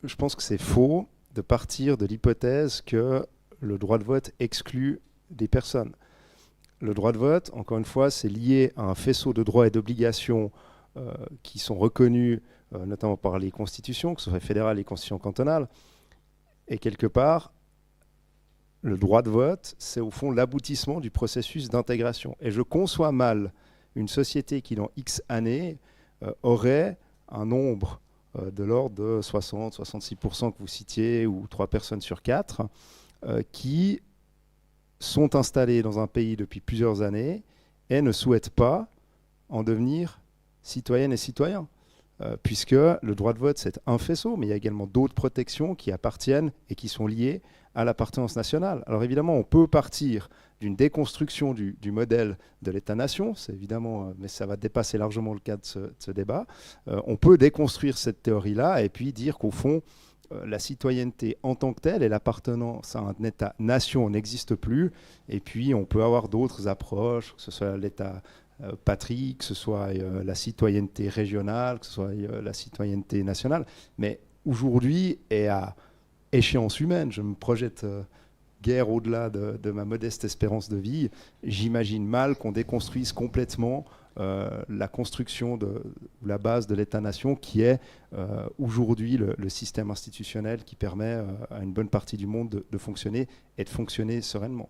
je pense que c'est faux de partir de l'hypothèse que le droit de vote exclut des personnes. Le droit de vote, encore une fois, c'est lié à un faisceau de droits et d'obligations qui sont reconnus notamment par les constitutions, que ce soit fédérales et les constitutions cantonales. Et quelque part, le droit de vote, c'est au fond l'aboutissement du processus d'intégration. Et je conçois mal une société qui, dans X années, aurait un nombre de l'ordre de 60-66% que vous citiez, ou 3 personnes sur 4, qui sont installés dans un pays depuis plusieurs années et ne souhaitent pas en devenir citoyennes et citoyens. Puisque le droit de vote, c'est un faisceau, mais il y a également d'autres protections qui appartiennent et qui sont liées à l'appartenance nationale. Alors évidemment, on peut partir d'une déconstruction du modèle de l'État-nation, c'est évidemment, mais ça va dépasser largement le cadre de ce débat. On peut déconstruire cette théorie-là et puis dire qu'au fond, la citoyenneté en tant que telle et l'appartenance à un État-nation n'existe plus. Et puis, on peut avoir d'autres approches, que ce soit l'État patrie, que ce soit la citoyenneté régionale, que ce soit la citoyenneté nationale. Mais aujourd'hui, et à échéance humaine, je me projette guère au-delà de ma modeste espérance de vie, j'imagine mal qu'on déconstruise complètement la construction de la base de l'État-nation qui est aujourd'hui le système institutionnel qui permet à une bonne partie du monde de fonctionner et de fonctionner sereinement.